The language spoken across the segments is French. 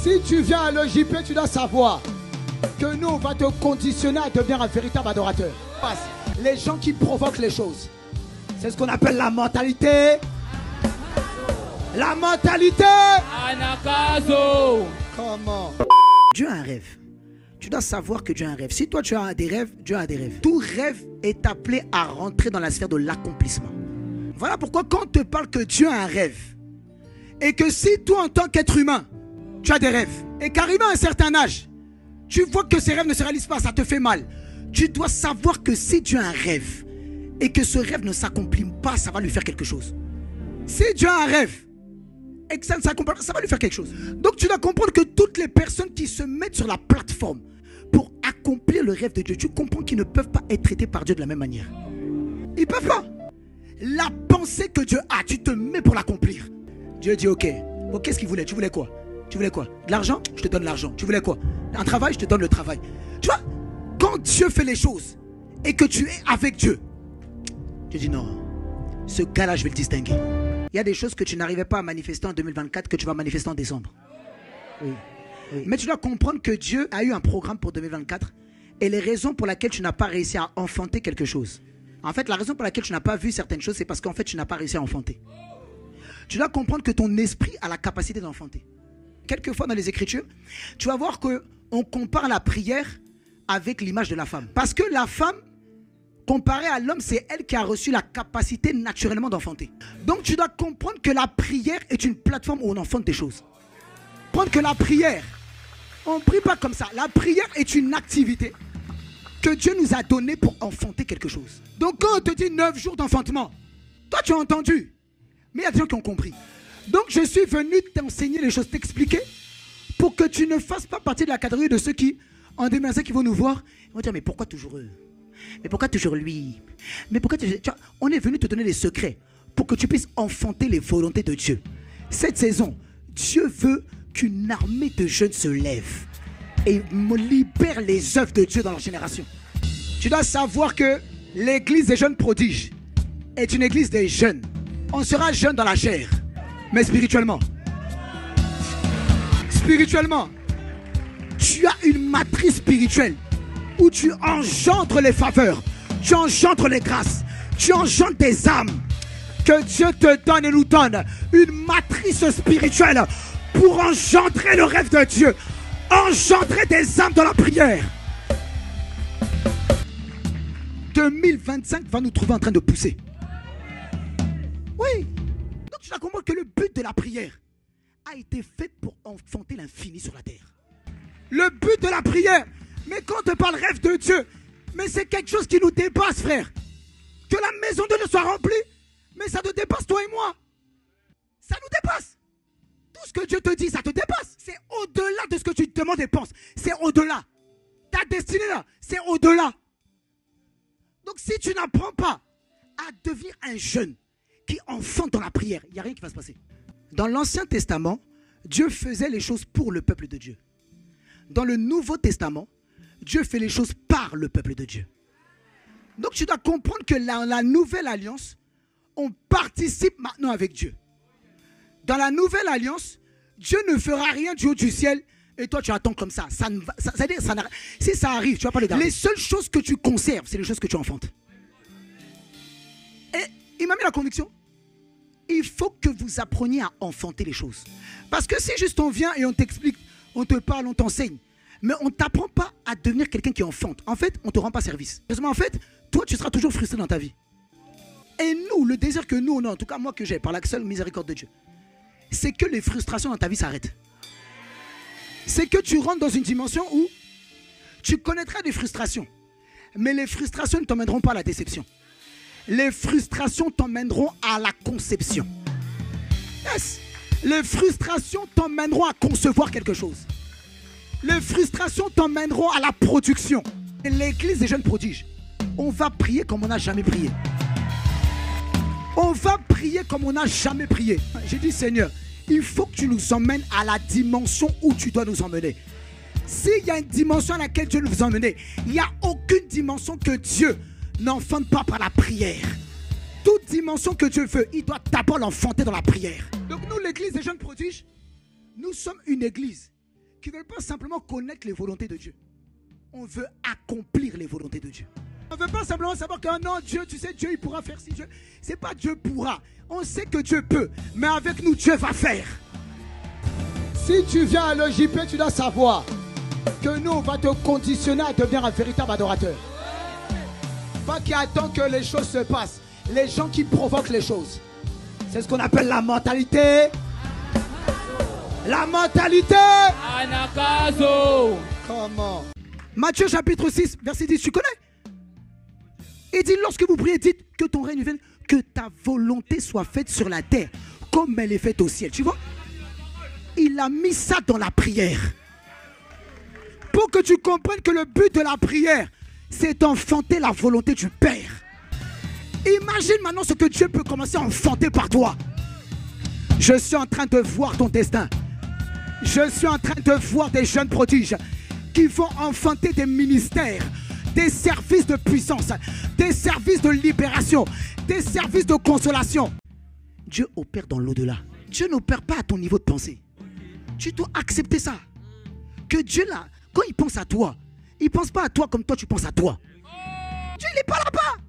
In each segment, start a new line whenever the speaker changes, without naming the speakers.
Si tu viens à l'OJP, tu dois savoir que nous, on va te conditionner à devenir un véritable adorateur. Les gens qui provoquent les choses, c'est ce qu'on appelle la mentalité. La mentalité.
Anakazo.
Comment?
Dieu a un rêve. Tu dois savoir que Dieu a un rêve. Si toi tu as des rêves, Dieu a des rêves. Tout rêve est appelé à rentrer dans la sphère de l'accomplissement. Voilà pourquoi quand on te parle que Dieu a un rêve, et que si toi en tant qu'être humain, tu as des rêves, et qu'arrivé à un certain âge, tu vois que ces rêves ne se réalisent pas, ça te fait mal. Tu dois savoir que si Dieu a un rêve, et que ce rêve ne s'accomplit pas, ça va lui faire quelque chose. Si Dieu a un rêve, et que ça ne s'accomplit pas, ça va lui faire quelque chose. Donc tu dois comprendre que toutes les personnes qui se mettent sur la plateforme pour accomplir le rêve de Dieu, tu comprends qu'ils ne peuvent pas être traités par Dieu de la même manière. Ils ne peuvent pas. La pensée que Dieu a, tu te mets pour l'accomplir. Dieu dit ok. Bon, qu'est-ce qu'il voulait? Tu voulais quoi? Tu voulais quoi? De l'argent? Je te donne l'argent. Tu voulais quoi? Un travail? Je te donne le travail. Tu vois, quand Dieu fait les choses et que tu es avec Dieu, tu dis non, ce gars-là, je vais le distinguer. Il y a des choses que tu n'arrivais pas à manifester en 2024 que tu vas manifester en décembre. Oui. Oui. Mais tu dois comprendre que Dieu a eu un programme pour 2024 et les raisons pour lesquelles tu n'as pas réussi à enfanter quelque chose. En fait, la raison pour laquelle tu n'as pas vu certaines choses, c'est parce qu'en fait, tu n'as pas réussi à enfanter. Tu dois comprendre que ton esprit a la capacité d'enfanter. Quelquefois dans les Écritures, tu vas voir qu'on compare la prière avec l'image de la femme. Parce que la femme, comparée à l'homme, c'est elle qui a reçu la capacité naturellement d'enfanter. Donc tu dois comprendre que la prière est une plateforme où on enfante des choses. Comprendre que la prière, on ne prie pas comme ça. La prière est une activité que Dieu nous a donnée pour enfanter quelque chose. Donc quand on te dit 9 jours d'enfantement, toi tu as entendu. Mais il y a des gens qui ont compris. Donc je suis venu t'enseigner les choses, t'expliquer, pour que tu ne fasses pas partie de la catégorie de ceux qui, en 2025, qui vont nous voir, ils vont dire mais pourquoi toujours eux? Mais pourquoi toujours lui? Mais pourquoi tu vois, on est venu te donner des secrets pour que tu puisses enfanter les volontés de Dieu. Cette saison, Dieu veut qu'une armée de jeunes se lève et libère les œuvres de Dieu dans leur génération. Tu dois savoir que l'église des jeunes prodiges est une église des jeunes. On sera jeune dans la chair, mais spirituellement. Spirituellement, tu as une matrice spirituelle où tu engendres les faveurs, tu engendres les grâces, tu engendres des âmes que Dieu te donne et nous donne. Une matrice spirituelle pour engendrer le rêve de Dieu, engendrer des âmes dans la prière. 2025 va nous trouver en train de pousser. Oui. Donc tu dois comprendre que le but de la prière a été fait pour enfanter l'infini sur la terre. Le but de la prière. Mais quand on te parle rêve de Dieu, mais c'est quelque chose qui nous dépasse, frère. Que la maison de Dieu soit remplie, mais ça te dépasse toi et moi. Ça nous dépasse. Tout ce que Dieu te dit, ça te dépasse. C'est au-delà de ce que tu te demandes et penses. C'est au-delà. Ta destinée là, c'est au-delà. Donc si tu n'apprends pas à devenir un jeune qui enfante dans la prière, il n'y a rien qui va se passer. Dans l'Ancien Testament, Dieu faisait les choses pour le peuple de Dieu. Dans le Nouveau Testament, Dieu fait les choses par le peuple de Dieu. Donc tu dois comprendre que la nouvelle alliance, on participe maintenant avec Dieu. Dans la nouvelle alliance, Dieu ne fera rien du haut du ciel et toi tu attends comme ça. Si ça arrive, tu vas pas le garder. Les seules choses que tu conserves, c'est les choses que tu enfantes. Et il m'a mis la conviction. Il faut que vous appreniez à enfanter les choses. Parce que si juste on vient et on t'explique, on te parle, on t'enseigne, mais on ne t'apprend pas à devenir quelqu'un qui enfante. En fait, on ne te rend pas service. En fait, toi, tu seras toujours frustré dans ta vie. Et nous, le désir que nous, on a, en tout cas moi que j'ai, par la seule miséricorde de Dieu, c'est que les frustrations dans ta vie s'arrêtent. C'est que tu rentres dans une dimension où tu connaîtras des frustrations. Mais les frustrations ne t'emmèneront pas à la déception. Les frustrations t'emmèneront à la conception. Yes. Les frustrations t'emmèneront à concevoir quelque chose. Les frustrations t'emmèneront à la production. Et l'église des jeunes prodiges, on va prier comme on n'a jamais prié. On va prier comme on n'a jamais prié. J'ai dit Seigneur, il faut que tu nous emmènes à la dimension où tu dois nous emmener. S'il y a une dimension à laquelle Dieu nous emmène, il n'y a aucune dimension que Dieu n'enfante pas par la prière. Toute dimension que Dieu veut, il doit d'abord l'enfanter dans la prière. Donc nous, l'église des jeunes prodiges, nous sommes une église qui ne veulent pas simplement connaître les volontés de Dieu. On veut accomplir les volontés de Dieu. On ne veut pas simplement savoir que non, Dieu, tu sais, Dieu, il pourra faire si Dieu. C'est pas Dieu pourra. On sait que Dieu peut, mais avec nous, Dieu va faire.
Si tu viens à l'EJP, tu dois savoir que nous, on va te conditionner à devenir un véritable adorateur. Pas qui attend que les choses se passent. Les gens qui provoquent les choses. C'est ce qu'on appelle la mentalité. La mentalité.
Anakazo.
Comment?
Matthieu chapitre 6, verset 10, tu connais? Il dit, lorsque vous priez, dites que ton règne vienne, que ta volonté soit faite sur la terre, comme elle est faite au ciel. Tu vois? Il a mis ça dans la prière. Pour que tu comprennes que le but de la prière, c'est d'enfanter la volonté du Père. Imagine maintenant ce que Dieu peut commencer à enfanter par toi. Je suis en train de voir ton destin. Je suis en train de voir des jeunes prodiges qui vont enfanter des ministères, des services de puissance, des services de libération, des services de consolation. Dieu opère dans l'au-delà. Dieu n'opère pas à ton niveau de pensée. Tu dois accepter ça. Que Dieu là, quand il pense à toi, il ne pense pas à toi comme toi tu penses à toi. Dieu il n'est pas là-bas.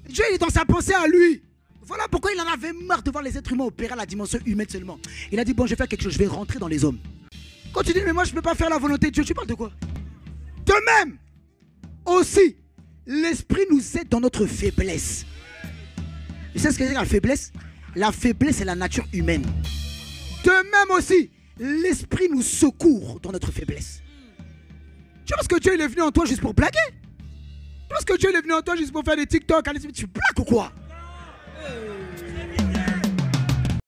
Dieu il est dans sa pensée à lui. Voilà pourquoi il en avait marre de voir les êtres humains opérer à la dimension humaine seulement. Il a dit bon, je vais faire quelque chose, je vais rentrer dans les hommes. Quand tu dis mais moi je ne peux pas faire la volonté de Dieu, tu parles de quoi? De même aussi, l'esprit nous aide dans notre faiblesse. Tu sais ce que c'est la faiblesse? La faiblesse c'est la nature humaine. De même aussi, l'esprit nous secourt dans notre faiblesse. Tu penses que Dieu il est venu en toi juste pour blaguer? Tu penses que Dieu il est venu en toi juste pour faire des TikTok? Tu blagues ou quoi?